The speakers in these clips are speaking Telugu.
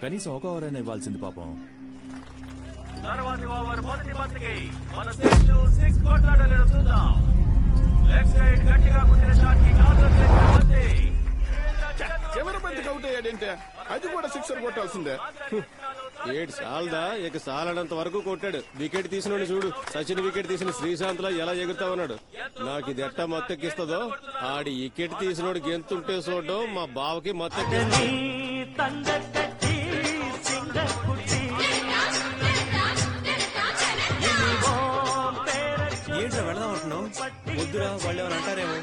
కనీసం ఒక ఓవర్ అయినా ఇవ్వాల్సింది పాపం. తర్వాతి ఓవర్ మొదటి బంతికి మన శేషు 6 కొట్టాడని చూద్దాం. లెగ్ సైడ్ గట్టిగా కొట్టిన షాట్ కి కార్నర్ చేసిన బంతి. చివరి బంతికి అవుట్ అయ్యాడంటే అది కూడా సిక్సర్ కొట్టాల్సిందే. ఏడు సాల్దా ఇక సాలనంత వరకు కొట్టాడు. వికెట్ తీసినోడు చూడు, సచిన్ వికెట్ తీసిన శ్రీశాంత్ లా ఎలా ఎగురుతా ఉన్నాడు. నాకు ఇది ఎట్టా మత్తెక్కిస్తుందో. ఆడి వికెట్ తీసినోడు గెంతుంటే చూడడం మా బావకి మత్తెక్కిస్తుంది. ఏంట్రా వెళదాం అంటున్నావు? వద్దురా, వాళ్ళు ఏమైనా అంటారేమో.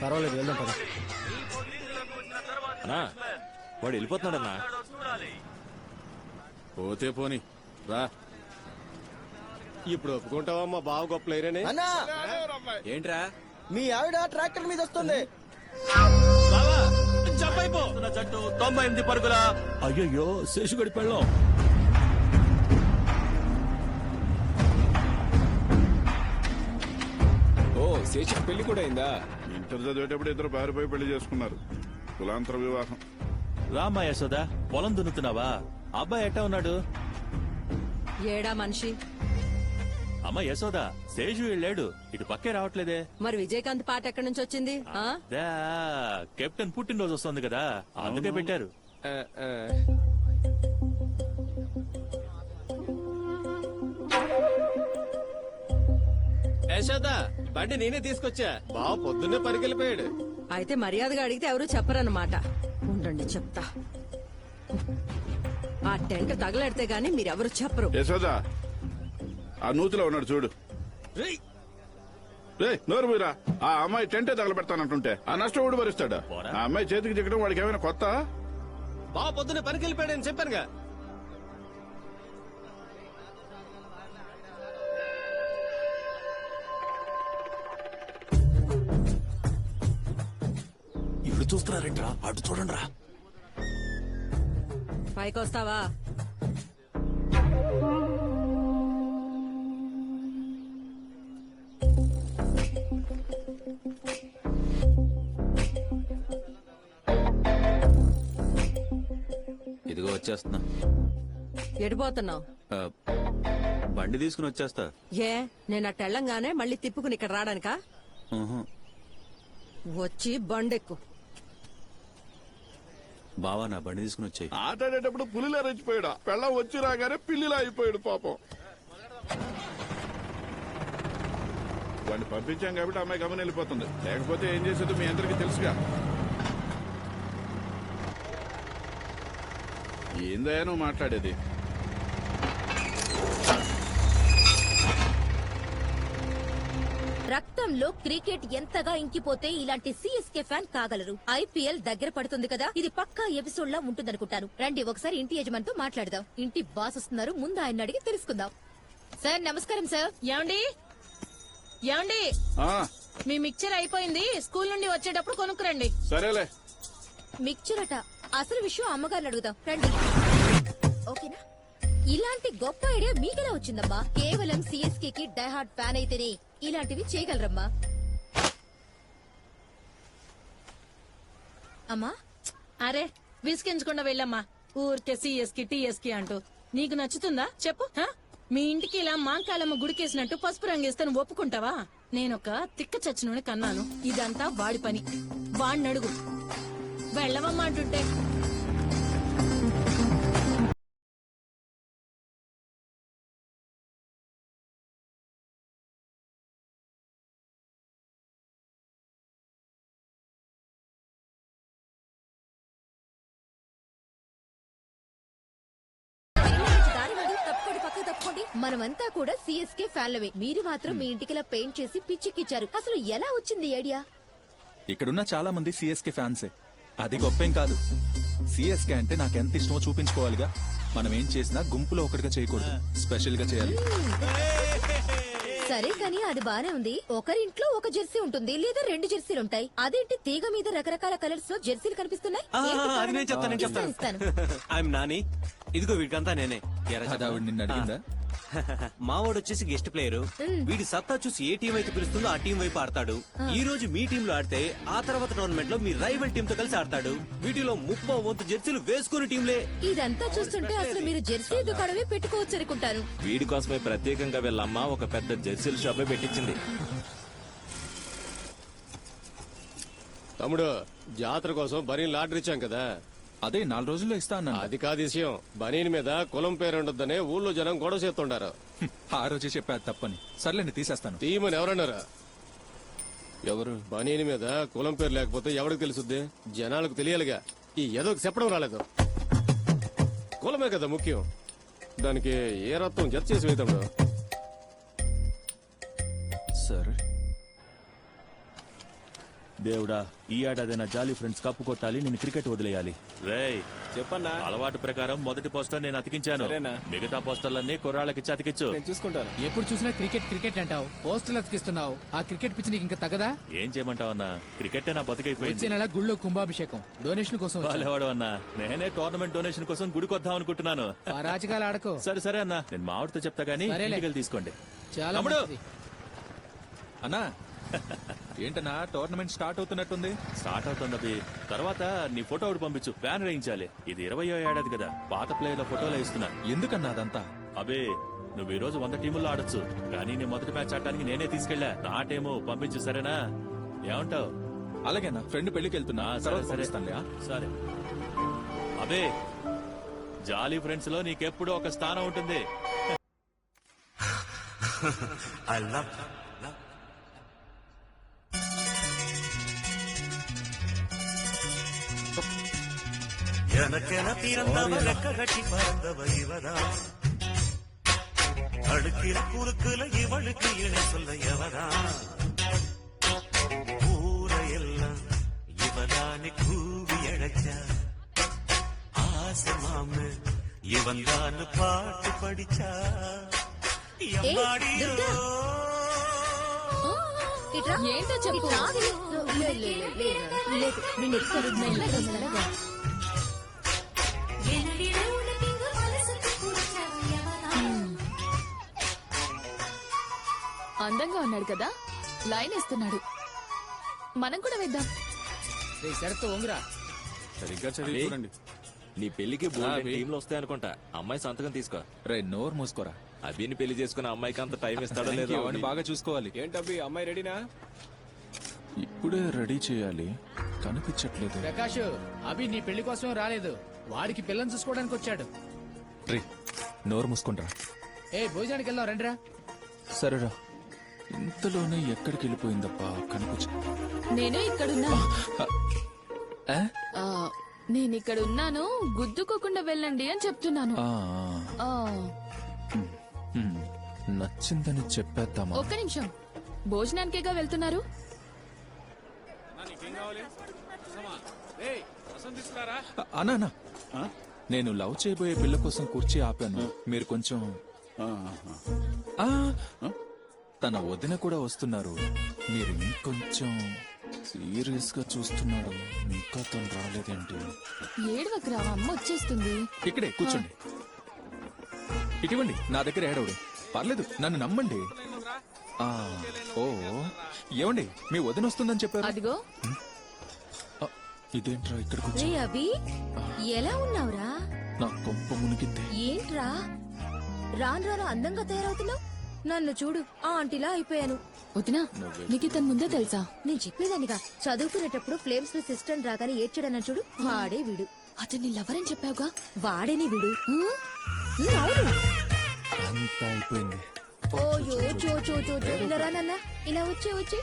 పర్వాలేదు, వెళ్దాం పద. అన్నా వాడు వెళ్ళిపోతున్నాడన్నా. పోతే పోని రా. ఇప్పుడు ఒప్పుకుంటావా మా బావ గొప్ప ప్లేయర్? అన్నా ఏంట్రా మీ ఆవిడ ట్రాక్టర్ మీద వస్తుంది. జట్టు 98 పరుగుల. అయ్యయ్యో, శేషుగడి పెళ్ళం. ఓ, శేషుకి పెళ్లి కూడా అయిందా? ఇంటర్ చదివేటప్పుడు ఇద్దరు పారిపోయి పెళ్లి చేసుకున్నారు. కులాంతర వివాహం. రామ్మా యశోదా, పొలం దున్నుతున్నావా? అబ్బాయి ఎట్టా ఉన్నాడు? ఏడా మనిషి. అమ్మ యశోదా, శేషు వెళ్ళాడు, ఇటు పక్కే రావట్లేదే. మరి విజయకాంత్ పాట ఎక్కడి నుంచి వచ్చింది? ఆ? దా, కెప్టెన్ పుట్టినరోజు వస్తుంది కదా, అందుకే పెట్టారు. యశోదా, బండి నేనే తీసుకొచ్చా. బావ పొద్దున్నే పరిగెళ్ళిపోయాడు. అయితే మర్యాదగా అడిగితే ఎవరు చెప్పరన్నమాట. ఉండండి చెప్తా. ఆ టెంట్ తగలెడితే గాని మీరెవరు చెప్పరు. యశోదా, ఆ నూతిలో ఉన్నాడు చూడు. రే నోరు మీరా. ఆ అమ్మాయి టెంటే తగలబెడతానంటుంటే ఆ నష్టం ఊడి భరిస్తాడా? ఆ అమ్మాయి చేతికి చిక్కడం వాడికి ఏమైనా కొత్త? బావ పొద్దున్నే పరిగెళ్ళిపోయాడని చెప్పానుగా. ఇప్పుడు చూస్తున్నారేంట్రా? అటు చూడండి రా. పైకొస్తావా? ఇదిగో వచ్చేస్తున్నా. ఎడిపోతున్నావు? బండి తీసుకుని వచ్చేస్తా. ఏ, నేను అటు వెళ్ళంగానే మళ్ళీ తిప్పుకుని ఇక్కడ రావడానికా? వచ్చి బండెక్కు. బావా, నా బండి తీసుకుని వచ్చాయి. ఆటాడేటప్పుడు పులిలా రెచ్చిపోయాడు. పెళ్ళం వచ్చి రాగానే పిల్లిలా అయిపోయాడు పాపం. వాడిని పంపించాం కాబట్టి అమ్మాయి గమని వెళ్ళిపోతుంది. లేకపోతే ఏం చేసేదో మీ అందరికీ తెలుసుగా. ఏందయ్యా నువ్వు మాట్లాడేది? రక్తంలో క్రికెట్ ఎంతగా ఇంకిపోతే ఇలాంటి సిఎస్కే ఫ్యాన్ కాగలరు. ఐపీఎల్ దగ్గర పడుతుంది కదా, ఇది పక్కా ఎపిసోడ్ లా ఉంటుందనుకుంటాను. రండి ఒకసారి ఇంటి యజమానితో మాట్లాడదాం. ఇంటి బాస్ వస్తున్నారు, ముందు ఆయన అడిగి తెలుసుకుందాం. సార్ నమస్కారం సార్. ఏమండి ఏమండి, ఆ, మీ మిక్చర్ అయిపోయింది, స్కూల్ నుండి వచ్చేటప్పుడు కొనుక్కురండి. సరేలే. మిక్చర్ అట. అసలు విషయం అమ్మగారిని అడుగుదాం రండి. ఓకేనా? ఇలాంటి గొప్ప ఐడియా మీకెలా వచ్చిందమ్మా? కేవలం సిఎస్కే కి డైహార్డ్ ఫ్యాన్ అయితేనే ఇలాంటివి చేయగలరమ్మా. అమ్మా అరే విసికించకుండా వెళ్ళమ్మా. ఊరికే సిఎస్కి టీఎస్కి అంటూ నీకు నచ్చుతుందా చెప్పు? హ? మీ ఇంటికి ఇలా మాంకాలమ్మ గుడికేసినట్టు పసుపు రంగేస్తాను ఒప్పుకుంటావా? నేనొక తిక్క చచ్చినోని కన్నాను. ఇదంతా వాడి పని. వాడినడుగు. వెళ్ళవమ్మా అంటుంటే. మనమంతా కూడా సిఎస్కే ఫ్యాన్లవే. మీరు మాత్రం మీ ఇంటికిలా పెయింట్ చేసి పిచ్చికిచ్చారు. అసలు ఎలా వచ్చింది ఐడియా? ఇక్కడున్న చాలా మంది సిఎస్కే ఫ్యాన్సే. అది గొప్పేం కాదు. సిఎస్కే అంటే నాకెంత ఇష్టమో చూపించుకోవాలిగా. మనం ఏం చేసినా గుంపులో ఒకటిగా చేయకూడదు, స్పెషల్ గా చేయాలి. సరే కానీ అది బానే ఉంది. ఒకరింట్లో ఒక జెర్సీ ఉంటుంది, లేదా 2 జెర్సీలు ఉంటాయి. అదేంటి తీగ మీద రకరకాల కలర్స్ లో జెర్సీలు కనిపిస్తున్నాయి? అది నేను చెప్తాను. ఇస్తాను. ఐఎమ్ నాని. ఇదిగో వీడికంతా నేనే. ఆవిడ నిన్ను అడిగిందా? మావాడు వచ్చేసి గెస్ట్ ప్లేయర్. వీడి సత్తా చూసి ఏ టీం అయితే పిలుస్తుందో ఆ టీం వైపు ఆడతాడు. ఈ రోజు మీ టీం లో ఆడితే ఆ తర్వాత టోర్నమెంట్ లో మీ రైవల్ టీం తో కలిసి ఆడతాడు. వీటిలో 30 వంతు జెర్సీలు వేసుకుని టీంలే. ఇదంతా చూస్తుంటే అసలు మీరు జెర్సీ దుకాణమే పెట్టుకోవచ్చు అనుకుంటాను. వీడి కోసమే ప్రత్యేకంగా వీళ్ళమ్మ ఒక పెద్ద జెర్సీల షాపే పెట్టించింది. తమ్ముడు జాతర కోసం బనీన్ లాటరీ ఇచ్చాం కదా, అదే 4 రోజుల్లో ఇస్తా అన్నాను. అది కాదు విషయం. బనీన్ మీద కులం పేరు ఉండొద్దనే ఊళ్ళో జనం గొడవ చేస్తుండారు. ఆ రోజే చెప్పారు తప్పని. సర్లేండి తీసేస్తాను. తీయమని ఎవరన్నారా? ఎవరు? బనీన్ మీద కులం పేరు లేకపోతే ఎవరికి తెలుసుద్ది? జనాలకు తెలియాలిగా. ఈ ఏదోకి చెప్పడం రాలేదు. కులమే కదా ముఖ్యం. దానికి ఏ రత్నం జత చేసి వేద్దాం. సరే. దేవుడా, ఈ ఏడాదైనా జాలీ ఫ్రెండ్స్ కప్పు కొట్టాలి. నేను క్రికెట్ వదిలేయాలి. రేయ్, చెప్పన్నా. అలవాటు ప్రకారం మొదటి పోస్టర్ నేను అతికించాను. మిగతా పోస్టర్లన్నీ కుర్రాళ్ళకి అతికించు. చూసుకుంటాను. ఎప్పుడు చూసినా క్రికెట్ క్రికెట్ అంటావు, పోస్టులు అతికిస్తున్నావు. ఆ క్రికెట్ పిచ్చి నీకు ఇంకా తగదా? ఏం చేయమంటావన్నా, క్రికెట్ నా బతికైపోయింది. వచ్చే నెల గుళ్ళో కుంభాభిషేకం డొనేషన్ కోసం వచ్చాను. వాళ్ళెవాడు అన్నా, నేనే టోర్నమెంట్ డొనేషన్ కోసం గుడికి వద్దాం అనుకుంటున్నాను. పరాజకాలు ఆడకో. సరే సరే అన్నా, నేను మావిడితో చెప్తా గానీ సరేలే. ఇంటికి వెళ్ళి తీసుకోండి. చాలా తమ్ముడు. మంచిది. అన్నా ఏంటన్నా టోర్నమెంట్ స్టార్ట్ అవుతున్నట్టుంది. స్టార్ట్ అవుతుంది అభి. తర్వాత నీ ఫోటో ఒకటి పంపించు, బ్యానర్ వేయించాలి. ఇది 20వ ఏడాది కదా, పాత ప్లేయర్ల ఫోటోలు వేస్తున్నా. ఎందుకన్నా అదంతా? అబే, నువ్వు ఈ రోజు 100 టీముల్లో ఆడొచ్చు, కానీ నీ మొదటి మ్యాచ్ ఆడటానికి నేనే తీసుకెళ్లా. నా టేమో పంపించు, సరేనా? ఏమంటావు? అలాగే నా ఫ్రెండ్ పెళ్లికి వెళ్తున్నా. సరే సరే పంపిస్తానులే, ఆ? సరే. అబే, జాలీ ఫ్రెండ్స్ లో నీకెప్పుడు ఒక స్థానం ఉంటుంది. எனக்கென பிறந்தவ கட்டி பறந்தவ இவதா, அடுக்கிற குறுக்குல இவளுக்கு இணை சொல்ல எவதா, ஊரையெல்லாம் இவதானே கூவி அழைச்சா, ஆசை மாமு இவன் தான் பாட்டு படிச்சா, எம்மாடியோ. ఏంటో చెప్పు. అందంగా ఉన్నాడు కదా, లైన్ ఇస్తున్నాడు. మనం కూడా వేద్దాం. శరత్ ఓంగ్రా. సరిగ్గా చదివి చూడండి. నీ పెళ్లికి టీంలు వస్తాయి అనుకుంటా. అమ్మాయి సంతకం తీసుకో. రే నోరు మూసుకోరా. అభిని పెళ్లి చేసుకున్న అమ్మాయికి అంత టైం ఇస్తాడో Thank లేదో. you, వాడిని బాగా చూసుకోవాలి. ఏంటబ్బి, అమ్మాయి రెడీనా? ఇప్పుడే రెడీ చేయాలి, కనిపించట్లేదు. ప్రకాష్, అభి నీ పెళ్లి కోసమే రాలేదు, వాడికి పిల్లని చూసుకోవడానికి వచ్చాడు. రే నోరు మూసుకుంటా. ఏ భోజనానికి వెళ్దాం రండిరా. సరేరా. ఇంతలోనే ఎక్కడికి వెళ్ళిపోయిందప్పా, కనిపించ. నేను ఇక్కడున్నా. ఆ? ఆ, నేను ఇక్కడ ఉన్నాను, గుద్దుకోకుండా వెళ్ళండి అని చెప్తున్నాను. ఆ, ఆ, హ్మ్. నచ్చిందని చెప్పేద్దామా? ఒక్క నిమిషం. భోజనానికేగా వెళ్తున్నారు? అన్నా అన్నా, నేను లవ్ చేయబోయే పిల్ల కోసం కుర్చీ ఆపాను. మీరు కొంచెం ఆ, తన వదిన కూడా వస్తున్నారు. మీరు ఇంకొంచెం సీరియస్ గా చూస్తున్నారు. ఇంకా తను రాలేదేంటి? ఏడవకు రావా, అమ్మ వచ్చేస్తుంది. ఇక్కడే కూర్చోండి. ఇటువంటి నా దగ్గర ఏడవడు. పర్లేదు, నన్ను నమ్మండి. ఆ, ఓ ఏమండి, మీ వదిన వస్తుందని చెప్పారు. అదిగో. ఆ, ఇదేంట్రా ఇక్కడికి రే వచ్చి? అభి, ఎలా ఉన్నావురా? నా కొంప మునిగిద్దే. ఏంట్రా రాను రాను అందంగా తయారవుతున్నావు? నన్ను చూడు, ఆ ఆంటీలా అయిపోయాను. వదినా, నీకు ఇతను ముందే తెలుసా? నేను చెప్పేదానిగా, చదువుకునేటప్పుడు ఫ్లేమ్స్ లో సిస్టమ్ రాగానే ఏడ్చాడన్న చూడు, వాడే వీడు. అతన్ని లవరని చెప్పావుగా, వాడేనే వీడు. అవును. అంతా అయిపోయింది. ఓయో చో చో చో చో. ఇలా రా నాన్న, ఇలా వచ్చే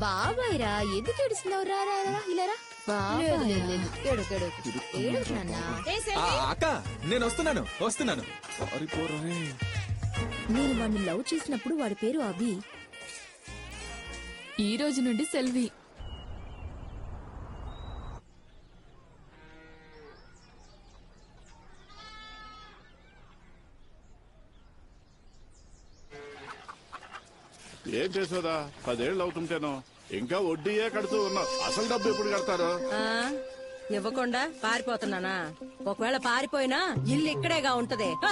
బాబాయ్ రా. ఎందుకు ఏడుస్తున్నావు? రా రా రా, ఇలా రా. లేదు, లేదు, లేదు. ఏడోకు, ఏడోకు నాన్న. ఆ, అక్క నేను వస్తున్నాను. పారిపోరా రే. నేను వాడిని లవ్ చేసినప్పుడు వాడి పేరు అభి. ఈ రోజు నుండి సెల్వి. ఏం చేసేదా? 10 ఏళ్ళు అవుతుంటేనో ఇంకా వడ్డీయే కడుతూ ఉన్నావు. అసలు డబ్బు ఎప్పుడు కడతారు? ఇవ్వకుండా పారిపోతున్నానా? ఒకవేళ పారిపోయినా ఇల్లు ఇక్కడేగా ఉంటది. హ!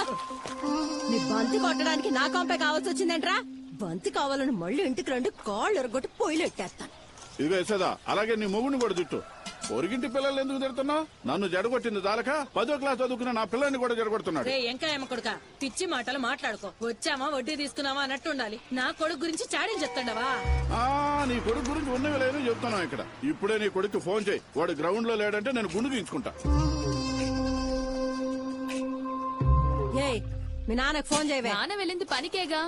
నీ బంతి కొట్టడానికి నా కొంపే కావాల్సి వచ్చిందంట్రా? బంతి కావాలని మళ్ళీ ఇంటికి రండి, కాళ్ళు ఎరగొట్టి పొయ్యిలు ఎట్టేస్తాను. ఇదిగో యశోదా, అలాగే నీ మొగుడిని కూడా చుట్టూ. పొరిగింటి పిల్లలు ఎందుకు తిడుతున్నావు? నన్ను జడగొట్టింది దాలక 10వ క్లాస్ చదువుకున్న నా పిల్లల్ని కూడా జడగొడుతున్నాడు. రే ఎంకాయమ్మ కొడుక, పిచ్చి మాటలు మాట్లాడుకో. వచ్చామా వడ్డీ తీసుకున్నావా అన్నట్టు ఉండాలి. నా కొడుకు గురించి చాడీలు చెప్తాడవా? నీ కొడుకు గురించి ఉన్నవి లేని చెప్తున్నావు ఇక్కడ. ఇప్పుడే నీ కొడుకు ఫోన్ చేయి. వాడు గ్రౌండ్ లో లేడంటే నేను గుండు గీయించుకుంటా. ఏయ్, మీ నాన్నకు ఫోన్ చేయవే. నాన్న వెళ్ళింది పనికేగా.